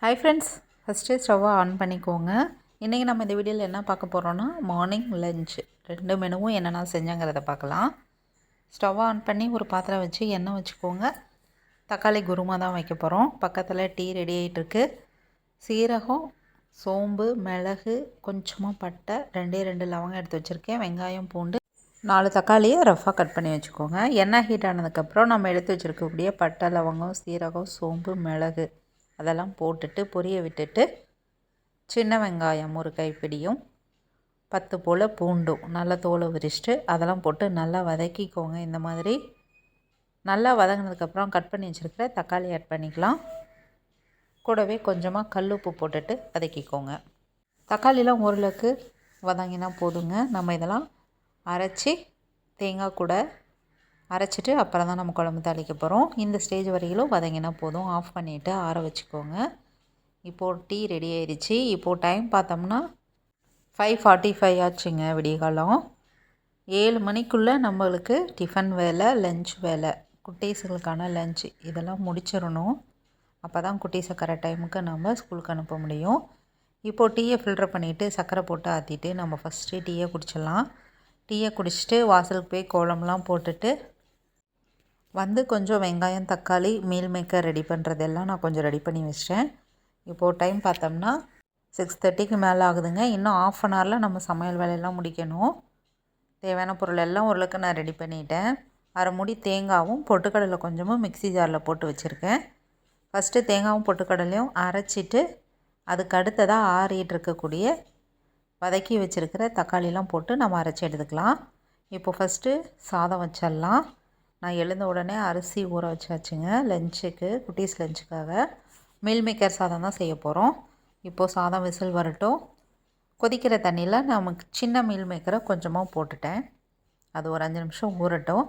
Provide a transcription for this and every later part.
Hi friends, first ஸ்டவ்வை on பண்ணிக்கோங்க. இன்றைக்கி நம்ம இந்த வீடியோவில் என்ன பார்க்க போகிறோன்னா மார்னிங் லஞ்ச் 2 மெனுவும் என்னென்ன செஞ்சங்கிறத பார்க்கலாம். ஸ்டவ்வை ஆன் பண்ணி ஒரு பாத்திரம் வச்சு எண்ணெய் வச்சுக்கோங்க. தக்காளி குருமா தான் வைக்க போகிறோம். பக்கத்தில் டீ ரெடி ஆகிட்டுருக்கு. சீரகம், சோம்பு, மிளகு, கொஞ்சமாக பட்டை, 2 லவங்கம் எடுத்து வச்சுருக்கேன். வெங்காயம், பூண்டு, 4 தக்காளியை ரஃபாக கட் பண்ணி வச்சுக்கோங்க. எண்ணெய் ஹீட் ஆனதுக்கப்புறம் நம்ம எடுத்து வச்சுருக்கக்கூடிய பட்டை, லவங்கம், சீரகம், சோம்பு, மிளகு அதெல்லாம் போட்டுட்டு பொரிய விட்டுட்டு சின்ன வெங்காயம் ஒரு கைப்பிடியும் 10 போல் பூண்டும் நல்லா தோலை விரிச்சிட்டு அதெல்லாம் போட்டு நல்லா வதக்கிக்கோங்க. இந்த மாதிரி நல்லா வதங்கினதுக்கப்புறம் கட் பண்ணி வச்சுருக்கிற தக்காளி ஆட் பண்ணிக்கலாம். கூடவே கொஞ்சமாக கல் உப்பு போட்டுட்டு வதக்கிக்கோங்க. தக்காளிலாம் ஓரளவுக்கு வதங்கினா போதுங்க. நம்ம இதெல்லாம் அரைச்சி தேங்காய் கூட அரைச்சிட்டு அப்புறம் தான் நம்ம குழம்பு தாளிக்க போகிறோம். இந்த ஸ்டேஜ் வரையிலும் வதங்கினா போதும். ஆஃப் பண்ணிவிட்டு ஆற வச்சுக்கோங்க. இப்போது டீ ரெடி ஆயிடுச்சு. இப்போது டைம் பார்த்தோம்னா 5:45 ஆச்சுங்க. விடிய காலம் 7 மணிக்குள்ளே நம்மளுக்கு டிஃபன் வேலை, லஞ்ச் வேலை, குட்டீஸுகளுக்கான லஞ்சு இதெல்லாம் முடிச்சிடணும். அப்போ தான் குட்டீஸை கரெக்ட் டைமுக்கு நம்ம ஸ்கூலுக்கு அனுப்ப முடியும். இப்போது டீயை ஃபில்டர் பண்ணிவிட்டு சர்க்கரை போட்டு ஆற்றிட்டு நம்ம ஃபஸ்ட்டு டீயை குடிச்சிடலாம். டீயை குடிச்சிட்டு வாசலுக்கு போய் கோலம்லாம் போட்டுட்டு வந்து கொஞ்சம் வெங்காயம், தக்காளி, மீல் மேக்கர் ரெடி பண்ணுறதெல்லாம் நான் கொஞ்சம் ரெடி பண்ணி வச்சிட்டேன். இப்போது டைம் பார்த்தோம்னா 6:30க்கு மேலே ஆகுதுங்க. இன்னும் ஆஃப் அன் ஹவரில் நம்ம சமையல் வேலையெல்லாம் முடிக்கணும். தேவையான பொருள் எல்லாம் ஓரளவுக்கு நான் ரெடி பண்ணிட்டேன். அரை மூடி தேங்காயும் பொட்டுக்கடலை கொஞ்சமும் மிக்ஸி ஜாரில் போட்டு வச்சுருக்கேன். ஃபஸ்ட்டு தேங்காயும் பொட்டுக்கடலையும் அரைச்சிட்டு அதுக்கு அடுத்ததாக ஆறிட்டு இருக்கக்கூடிய வதக்கி வச்சுருக்கிற தக்காளிலாம் போட்டு நம்ம அரைச்சி எடுத்துக்கலாம். இப்போ ஃபஸ்ட்டு சாதம் வச்சிடலாம். நான் எழுந்த உடனே அரிசி ஊற வச்சாச்சுங்க. லஞ்சுக்கு, குட்டீஸ் லஞ்சுக்காக மீல் மேக்கர் சாதம் தான் செய்ய போகிறோம். இப்போது சாதம் விசில் வரட்டும். கொதிக்கிற தண்ணியில் நமக்கு சின்ன மீல் மேக்கரை கொஞ்சமாக போட்டுட்டேன். அது ஒரு 5 நிமிஷம் ஊறட்டும்.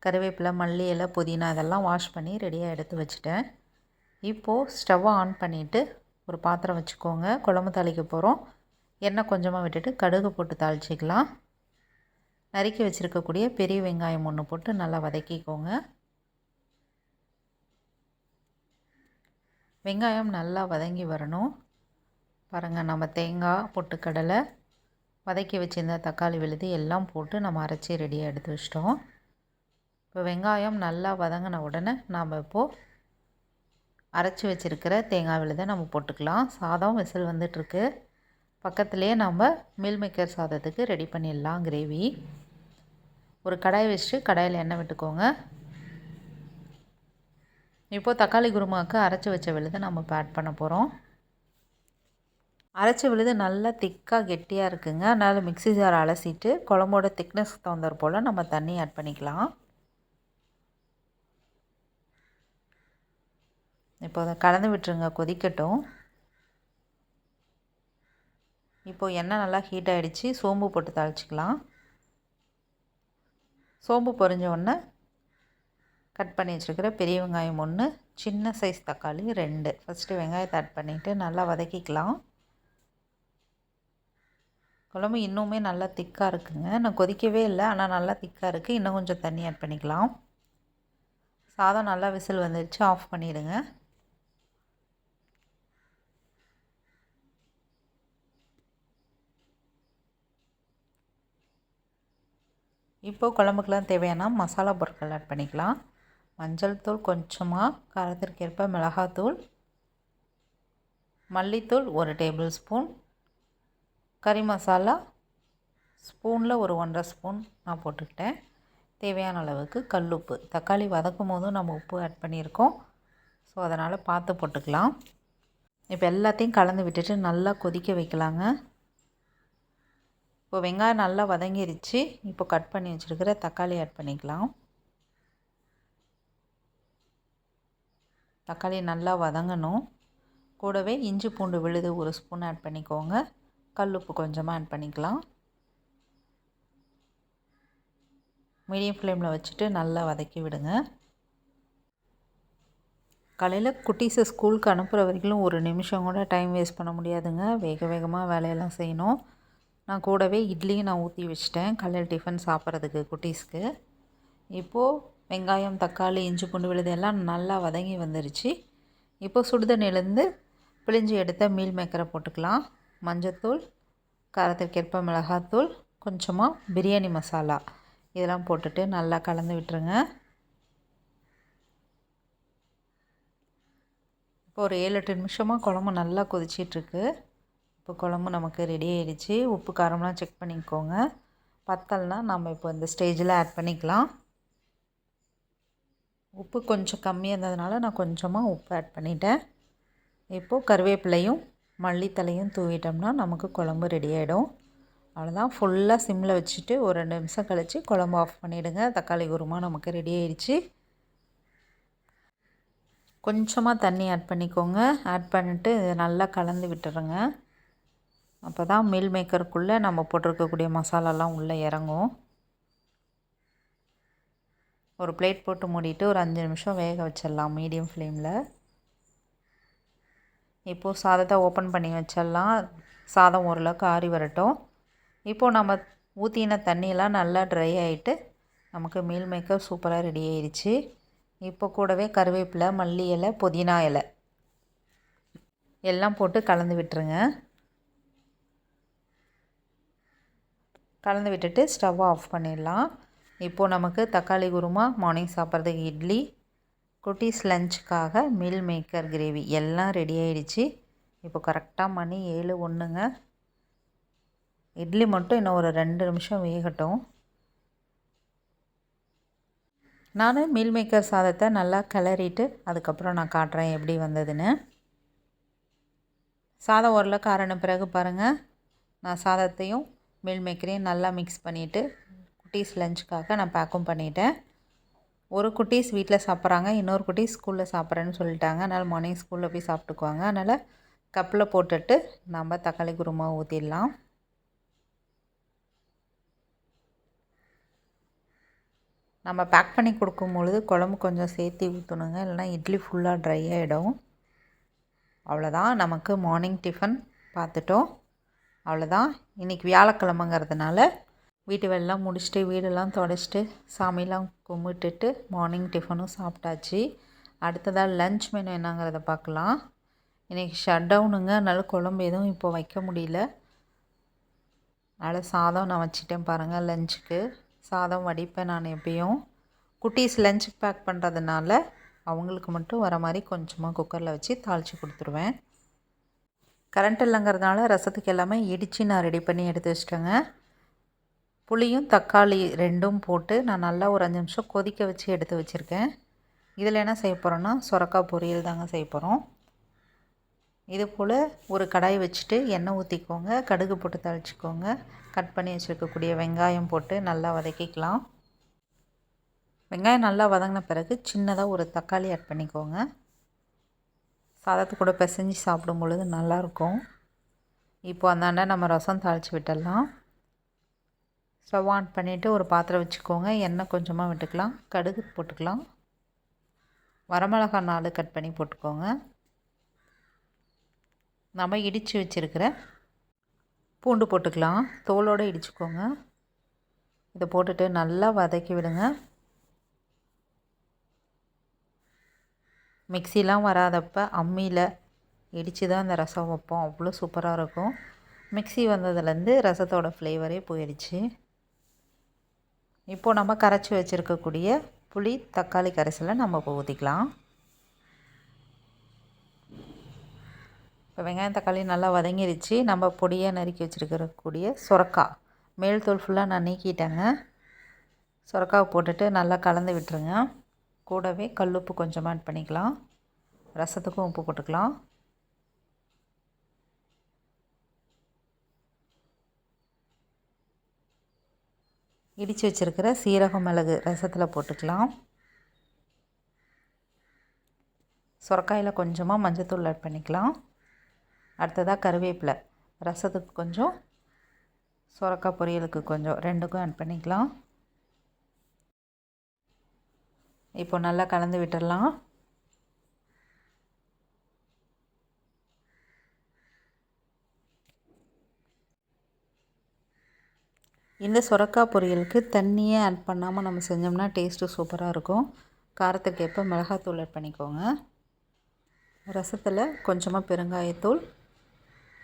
கருவேப்பிலை, மல்லி இலை, புதினா இதெல்லாம் வாஷ் பண்ணி ரெடியாக எடுத்து வச்சுட்டேன். இப்போது ஸ்டவ்வை ஆன் பண்ணிவிட்டு ஒரு பாத்திரம் வச்சுக்கோங்க. குழம்பு தாளிக்க போகிறோம். எண்ணெய் கொஞ்சமாக விட்டுட்டு கடுகு போட்டு தாளிச்சிக்கலாம். நறுக்கி வச்சுருக்கக்கூடிய பெரிய வெங்காயம் 1 போட்டு நல்லா வதக்கிக்கோங்க. வெங்காயம் நல்லா வதங்கி வரணும். பாருங்கள், நம்ம தேங்காய், பொட்டுக்கடலை, வதக்கி வச்சுருந்த தக்காளி விழுது எல்லாம் போட்டு நம்ம அரைச்சி ரெடியாக எடுத்து வச்சிட்டோம். இப்போ வெங்காயம் நல்லா வதங்கின உடனே நாம் இப்போது அரைச்சி வச்சுருக்கிற தேங்காய் விழுதை நம்ம போட்டுக்கலாம். சாதம் விசில் வந்துட்டுருக்கு. பக்கத்துலேயே நம்ம மீல் மேக்கர் சாதத்துக்கு ரெடி பண்ணிடலாம் கிரேவி. ஒரு கடாய் வச்சுட்டு கடாயில் எண்ணெய் விட்டுக்கோங்க. இப்போது தக்காளி குருமாவுக்கு அரைச்சி வச்ச விழுதை நம்ம இப்போ ஆட் பண்ண போகிறோம். அரைச்சி விழுது நல்லா திக்காக கெட்டியாக இருக்குங்க. அதனால் மிக்ஸி ஜார் அலசிட்டு குழம்போட திக்னஸ் தகுந்தாற் போல் நம்ம தண்ணி ஆட் பண்ணிக்கலாம். இப்போ அதை கலந்து விட்டுருங்க, கொதிக்கட்டும். இப்போது எண்ணெய் நல்லா ஹீட் ஆகிடுச்சு. சோம்பு போட்டு தாளிச்சிக்கலாம். சோம்பு பொரிஞ்ச உடனே கட் பண்ணி வச்சுருக்கிற பெரிய வெங்காயம் 1, சின்ன சைஸ் தக்காளி 2. ஃபஸ்ட்டு வெங்காயத்தை ஆட் பண்ணிவிட்டு நல்லா வதக்கிக்கலாம். குழம்பு இன்னுமே நல்லா திக்காக இருக்குங்க. நான் கொதிக்கவே இல்லை, ஆனால் நல்லா திக்காக இருக்குது. இன்னும் கொஞ்சம் தண்ணி ஆட் பண்ணிக்கலாம். சாதம் நல்லா விசில் வந்துடுச்சு. ஆஃப் பண்ணிவிடுங்க. இப்போ குழம்புக்கெலாம் தேவையான மசாலா பொருட்கள் ஆட் பண்ணிக்கலாம். மஞ்சள் தூள் கொஞ்சமாக, காரத்திற்கேற்ப மிளகாத்தூள், மல்லித்தூள் 1 டேபிள் ஸ்பூன், கறி மசாலா ஸ்பூனில் ஒரு 1.5 ஸ்பூன் நான் போட்டுக்கிட்டேன். தேவையான அளவுக்கு கல்லுப்பு. தக்காளி வதக்கும் போதும் நம்ம உப்பு ஆட் பண்ணியிருக்கோம். ஸோ அதனால் பார்த்து போட்டுக்கலாம். இப்போ எல்லாத்தையும் கலந்து விட்டுட்டு நல்லா கொதிக்க வைக்கலாங்க. இப்போ வெங்காயம் நல்லா வதங்கிருச்சு. இப்போ கட் பண்ணி வச்சுருக்கிற தக்காளி ஆட் பண்ணிக்கலாம். தக்காளி நல்லா வதங்கணும். கூடவே இஞ்சி பூண்டு விழுது 1 ஸ்பூன் ஆட் பண்ணிக்கோங்க. கல்லுப்பு கொஞ்சமாக ஆட் பண்ணிக்கலாம். மீடியம் ஃப்ளேமில் வச்சுட்டு நல்லா வதக்கி விடுங்க. காலையில் குட்டீஸை ஸ்கூலுக்கு அனுப்புகிற வரைக்கும் ஒரு நிமிஷம் கூட டைம் வேஸ்ட் பண்ண முடியாதுங்க. வேக வேகமாக வேலையெல்லாம் செய்யணும். நான் கூடவே இட்லியும் நான் ஊற்றி வச்சிட்டேன் காலையில் டிஃபன் சாப்பிட்றதுக்கு குட்டீஸ்க்கு. இப்போது வெங்காயம், தக்காளி, இஞ்சி பூண்டு விழுது எல்லாம் நல்லா வதங்கி வந்துருச்சு. இப்போ சுடுதண்ணிலேருந்து பிழிஞ்சு எடுத்த மீல் மேக்கரை போட்டுக்கலாம். மஞ்சத்தூள், காரத்திற்கேற்ப மிளகாத்தூள், கொஞ்சமாக பிரியாணி மசாலா இதெல்லாம் போட்டுட்டு நல்லா கலந்து விட்டுருங்க. இப்போ ஒரு 7-8 நிமிஷமாக குழம்பு நல்லா கொதிச்சிட்ருக்கு. இப்போ குழம்பு நமக்கு ரெடி ஆகிடுச்சு. உப்பு காரம்லாம் செக் பண்ணிக்கோங்க. பத்தலைனா நம்ம இப்போ இந்த ஸ்டேஜில் ஆட் பண்ணிக்கலாம். உப்பு கொஞ்சம் கம்மியாக இருந்ததுனால நான் கொஞ்சமாக உப்பு ஆட் பண்ணிட்டேன். இப்போது கருவேப்பிலையும் மல்லித்தலையும் தூவிட்டோம்னா நமக்கு குழம்பு ரெடி ஆகிடும். அவ்வளோதான். ஃபுல்லாக சிம்மில் வச்சுட்டு ஒரு 2 நிமிஷம் கழித்து குழம்பு ஆஃப் பண்ணிவிடுங்க. தக்காளி குருமா நமக்கு ரெடி ஆகிடுச்சு. கொஞ்சமாக தண்ணி ஆட் பண்ணிக்கோங்க. ஆட் பண்ணிவிட்டு நல்லா கலந்து விட்டுருங்க. அப்போ தான் மீல் மேக்கருக்குள்ளே நம்ம போட்டிருக்கக்கூடிய மசாலாலாம் உள்ளே இறங்கும். ஒரு பிளேட் போட்டு மூடிட்டு ஒரு 5 நிமிஷம் வேக வச்சிடலாம் மீடியம் ஃப்ளேமில். இப்போது சாதத்தை ஓப்பன் பண்ணி வச்சிடலாம். சாதம் ஓரளவுக்கு ஆறி வரட்டும். இப்போது நம்ம ஊற்றின தண்ணியெல்லாம் நல்லா ட்ரை ஆகிட்டு நமக்கு மீல் மேக்கர் சூப்பராக ரெடி ஆயிடுச்சு. இப்போ கூடவே கருவேப்பிலை, மல்லி இலை, புதினா இலை எல்லாம் போட்டு கலந்து விட்டுருங்க. கலந்து விட்டுட்டு ஸ்டவ் ஆஃப் பண்ணிடலாம். இப்போது நமக்கு தக்காளி குருமா, மார்னிங் சாப்பிட்றதுக்கு இட்லி, குட்டீஸ் லஞ்சுக்காக மீல் மேக்கர் கிரேவி எல்லாம் ரெடி ஆகிடுச்சு. இப்போ கரெக்டாக மணி 7:01ங்க. இட்லி மட்டும் இன்னும் ஒரு 2 நிமிஷம் வேகட்டும். நான் மீல் மேக்கர் சாதத்தை நல்லா கிளறிட்டு அதுக்கப்புறம் நான் காட்டுறேன் எப்படி வந்ததுன்னு. சாதம் ஓரளவுக்கு ஆறின பிறகு பாருங்கள், நான் சாதத்தையும் மீல் மேக்கரையும் நல்லா மிக்ஸ் பண்ணிவிட்டு குட்டீஸ் லஞ்சுக்காக நான் பேக்கும் பண்ணிட்டேன். ஒரு குட்டீஸ் வீட்டில் சாப்பிட்றாங்க, இன்னொரு குட்டீஸ் ஸ்கூலில் சாப்பிட்றேன்னு சொல்லிட்டாங்க. அதனால் மார்னிங் ஸ்கூலில் போய் சாப்பிட்டுக்குவாங்க. அதனால் கப்பில் போட்டுட்டு நம்ம தக்காளி குருமா ஊற்றிடலாம். நம்ம பேக் பண்ணி கொடுக்கும்பொழுது குழம்பு கொஞ்சம் சேர்த்து ஊற்றணுங்க, இல்லைனா இட்லி ஃபுல்லாக ட்ரை ஆகிடும். அவ்வளோதான், நமக்கு மார்னிங் டிஃபன் பார்த்துட்டோம். அவ்வளோதான். இன்றைக்கி வியாழக்கிழமைங்கிறதுனால வீட்டு வேலைலாம் முடிச்சுட்டு வீடெல்லாம் துடைச்சிட்டு சாமிலாம் கும்பிட்டுட்டு மார்னிங் டிஃபனும் சாப்பிட்டாச்சு. அடுத்ததாக லன்ச் மெனு என்னங்கிறத பார்க்கலாம். இன்றைக்கி ஷட் டவுனுங்க, அதனால் குழம்பு எதுவும் இப்போ வைக்க முடியல. அதனால் சாதம் நான் வச்சுட்டேன் பாருங்கள். லஞ்சுக்கு சாதம் வடிப்பேன் நான் எப்பயும். குட்டீஸ் லஞ்சுக்கு பேக் பண்ணுறதுனால அவங்களுக்கு மட்டும் வர மாதிரி கொஞ்சமாக குக்கரில் வச்சு தாளித்து கொடுத்துருவேன். கரண்ட் இல்லைங்கிறதுனால ரசத்துக்கு எல்லாமே இடித்து நான் ரெடி பண்ணி எடுத்து வச்சிட்டேங்க. புளியும் தக்காளி ரெண்டும் போட்டு நான் நல்லா ஒரு 5 நிமிஷம் கொதிக்க வச்சு எடுத்து வச்சுருக்கேன். இதில் என்ன செய்ய போகிறோன்னா சொரக்காய் பொரியல் தாங்க செய்ய போகிறோம். இது போல் ஒரு கடாய் வச்சுட்டு எண்ணெய் ஊற்றிக்கோங்க, கடுகு போட்டு தாளிச்சிக்கோங்க. கட் பண்ணி வச்சுருக்கக்கூடிய வெங்காயம் போட்டு நல்லா வதக்கிக்கலாம். வெங்காயம் நல்லா வதங்கின பிறகு சின்னதாக ஒரு தக்காளி ஆட் பண்ணிக்கோங்க. சாதத்து கூட பிசைஞ்சு சாப்பிடும் பொழுது நல்லாயிருக்கும். இப்போ அந்தாண்ட நம்ம ரசம் தாளித்து விட்டுடலாம். ஸ்டவ் ஆன் பண்ணிவிட்டு ஒரு பாத்திரம் வச்சுக்கோங்க. எண்ணெய் கொஞ்சமாக விட்டுக்கலாம். கடுகு போட்டுக்கலாம். வரமிளகா 4 கட் பண்ணி போட்டுக்கோங்க. நம்ம இடித்து வச்சுருக்கிற பூண்டு போட்டுக்கலாம். தோலோடு இடிச்சுக்கோங்க. இதை போட்டுட்டு நல்லா வதக்கி விடுங்க. மிக்சிலாம் வராதப்போ அம்மியில் இடித்து தான் இந்த ரசம் வைப்போம். அவ்வளோ சூப்பராக இருக்கும். மிக்சி வந்ததுலேருந்து ரசத்தோட ஃப்ளேவரே போயிடுச்சு. இப்போது நம்ம கரைச்சி வச்சுருக்கக்கூடிய புளி தக்காளி கரைசலை நம்ம இப்போ ஊற்றிக்கலாம். இப்போ வெங்காயம் தக்காளி நல்லா வதங்கிடுச்சு. நம்ம பொடியாக நறுக்கி வச்சுருக்கக்கூடிய சொரக்காய் மேல் தோல் ஃபுல்லாக நான் நீக்கிட்டேங்க. சொரக்காவை போட்டுட்டு நல்லா கலந்து விட்டுருங்க. கூடவே கல்லுப்பு கொஞ்சமாக ஆட் பண்ணிக்கலாம். ரசத்துக்கும் உப்பு போட்டுக்கலாம். இடித்து வச்சுருக்கிற சீரகம் மிளகு ரசத்தில் போட்டுக்கலாம். சொரக்காயில் கொஞ்சமாக மஞ்சத்தூள் ஆட் பண்ணிக்கலாம். அடுத்ததாக கருவேப்பிலை ரசத்துக்கு கொஞ்சம், சொரக்காய் பொரியலுக்கு கொஞ்சம், ரெண்டுக்கும் ஆட் பண்ணிக்கலாம். இப்போ நல்லா கலந்து விட்டுடலாம். இந்த சொரக்காய் பொரியலுக்கு தண்ணியே ஆட் பண்ணாமல் நம்ம செஞ்சோம்னா டேஸ்ட்டு சூப்பராக இருக்கும். காரத்துக்கு ஏற்ப மிளகாத்தூள் ஆட் பண்ணிக்கோங்க. ரசத்தில் கொஞ்சமாக பெருங்காயத்தூள்,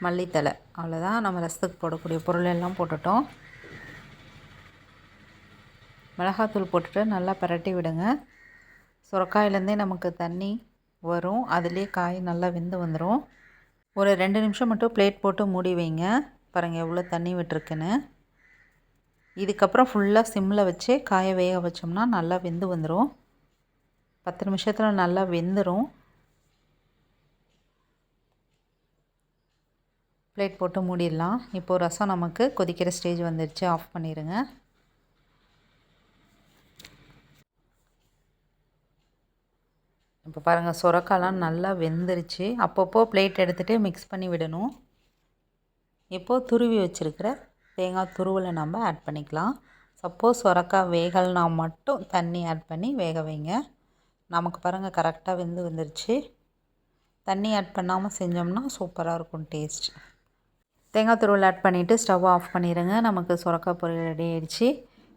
மல்லித்தழை, அவ்வளோதான். நம்ம ரசத்துக்கு போடக்கூடிய பொருள் எல்லாம் போட்டுட்டோம். மிளகாத்தூள் போட்டுட்டு நல்லா பரட்டி விடுங்க. சுரக்காயிலேருந்தே நமக்கு தண்ணி வரும், அதுலேயே காய் நல்லா வெந்து வந்துடும். ஒரு 2 நிமிஷம் மட்டும் பிளேட் போட்டு மூடி வைங்க. பாருங்கள் எவ்வளோ தண்ணி விட்டுருக்குன்னு. இதுக்கப்புறம் ஃபுல்லாக சிம்மில் வச்சு காயை வேக வச்சோம்னா நல்லா வெந்து வந்துடும். 10 நிமிஷத்தில் நல்லா வெந்துடும். பிளேட் போட்டு மூடிடலாம். இப்போது ரசம் நமக்கு கொதிக்கிற ஸ்டேஜ் வந்துடுச்சு. ஆஃப் பண்ணிடுங்க. இப்போ பாருங்கள் சுரக்காலாம் நல்லா வெந்துருச்சு. அப்பப்போ பிளேட் எடுத்துகிட்டு மிக்ஸ் பண்ணி விடணும். இப்போது துருவி வச்சுருக்கிற தேங்காய் துருவலை நம்ம ஆட் பண்ணிக்கலாம். சப்போஸ் சுரக்காய் வேகலைனா மட்டும் தண்ணி ஆட் பண்ணி வேக வைங்க. நமக்கு பாருங்கள் கரெக்டாக வெந்து வந்துருச்சு. தண்ணி ஆட் பண்ணாமல் செஞ்சோம்னா சூப்பராக இருக்கும் டேஸ்ட். தேங்காய் துருவல் ஆட் பண்ணிவிட்டு ஸ்டவ் ஆஃப் பண்ணிடுங்க. நமக்கு சுரக்காய் பொரியல் ரெடி ஆகிடுச்சு.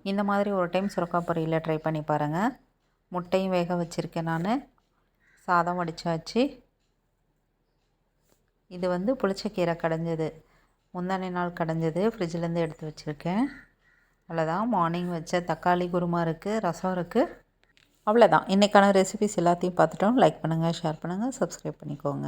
இந்த மாதிரி ஒரு டைம் சுரக்காய் பொரியலை ட்ரை பண்ணி பாருங்கள். முட்டையும் வேக வச்சுருக்கேன் நான். சாதம் வடித்தாச்சு. இது புளிச்சக்கீரை கடைஞ்சது, முந்தானே நாள் கடைஞ்சது, ஃப்ரிட்ஜிலேருந்து எடுத்து வச்சுருக்கேன். அவ்வளோதான். மார்னிங் வச்ச தக்காளி குருமா இருக்குது, ரசம் இருக்குது. அவ்வளோதான். இன்றைக்கான ரெசிபிஸ் எல்லாத்தையும் பார்த்துட்டோம். லைக் பண்ணுங்கள், ஷேர் பண்ணுங்கள், சப்ஸ்கிரைப் பண்ணிக்கோங்க.